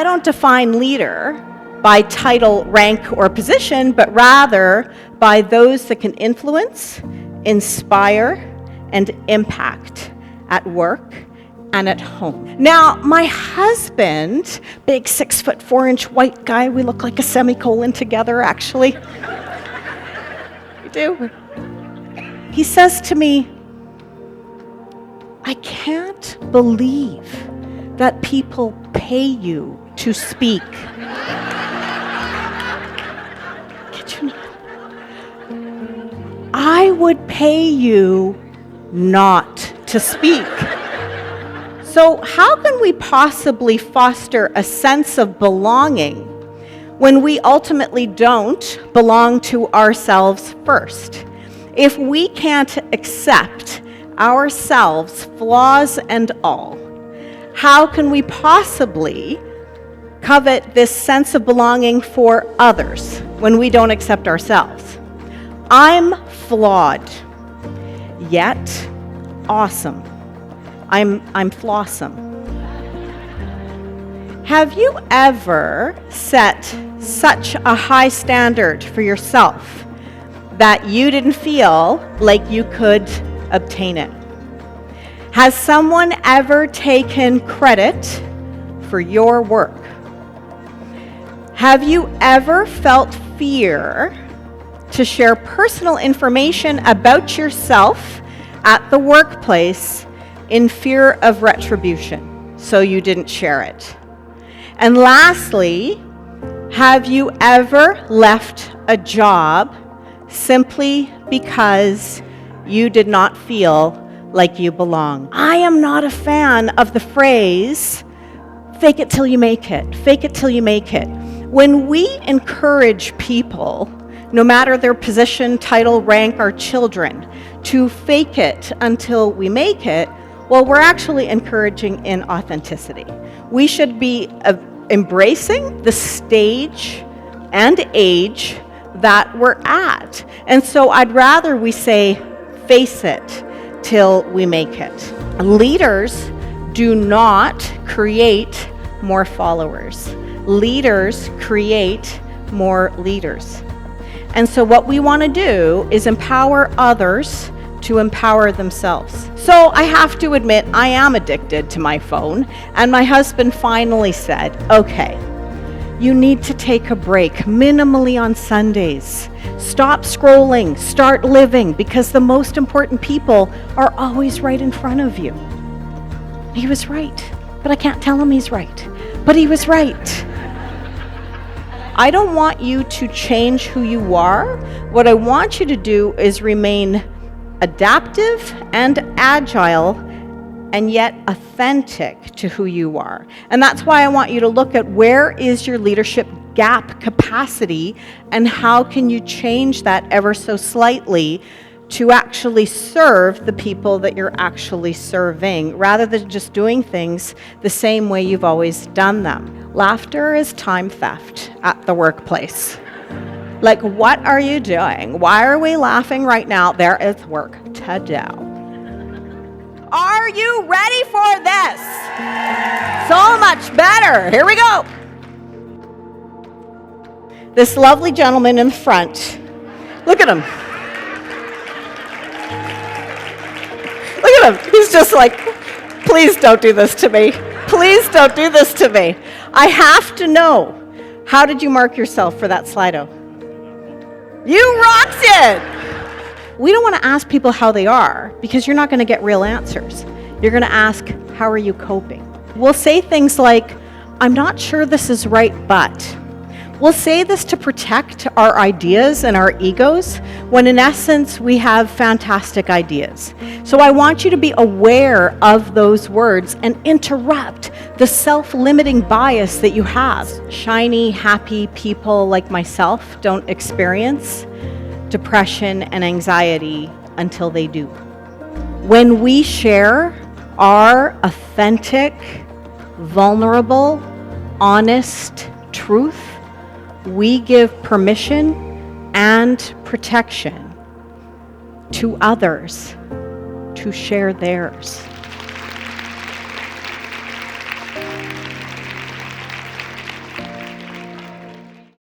don't define leader by title, rank, or position, but rather by those that can influence, inspire, and impact at work and at home. Now, my husband, big 6'4" white guy, we look like a semicolon together, actually. We do. He says to me, I can't believe that people pay you to speak. I would pay you not to speak. So how can we possibly foster a sense of belonging when we ultimately don't belong to ourselves first? If we can't accept ourselves, flaws and all, how can we possibly covet this sense of belonging for others when we don't accept ourselves? I'm flawed, yet awesome. I'm flawsome. Have you ever set such a high standard for yourself that you didn't feel like you could obtain it? Has someone ever taken credit for your work? Have you ever felt fear to share personal information about yourself at the workplace in fear of retribution, so you didn't share it? And lastly, have you ever left a job simply because you did not feel like you belong? I am not a fan of the phrase, fake it till you make it, fake it till you make it. When we encourage people, no matter their position, title, rank, or children, to fake it until we make it, well, we're actually encouraging inauthenticity. We should be embracing the stage and age that we're at. And so I'd rather we say, face it till we make it. Leaders do not create more followers. Leaders create more leaders. And so what we want to do is empower others to empower themselves. So I have to admit, I am addicted to my phone, and my husband finally said, okay, you need to take a break, minimally on Sundays. Stop scrolling, start living, because the most important people are always right in front of you. He was right, but I can't tell him he's right. But he was right. I don't want you to change who you are. What I want you to do is remain adaptive and agile and yet authentic to who you are. And that's why I want you to look at where is your leadership gap capacity and how can you change that ever so slightly to actually serve the people that you're actually serving, rather than just doing things the same way you've always done them. Laughter is time theft at the workplace. Like, what are you doing? Why are we laughing right now? There is work to do. Are you ready for this? So much better. Here we go. This lovely gentleman in the front, look at him. Look at him. He's just like, please don't do this to me. Please don't do this to me. I have to know, how did you mark yourself for that Slido? You rocked it. We don't want to ask people how they are because you're not going to get real answers. You're going to ask, how are you coping? We'll say things like, I'm not sure this is right, but. We'll say this to protect our ideas and our egos, when in essence we have fantastic ideas. So I want you to be aware of those words and interrupt the self-limiting bias that you have. Shiny, happy people like myself don't experience depression and anxiety until they do. When we share our authentic, vulnerable, honest truth, we give permission and protection to others to share theirs.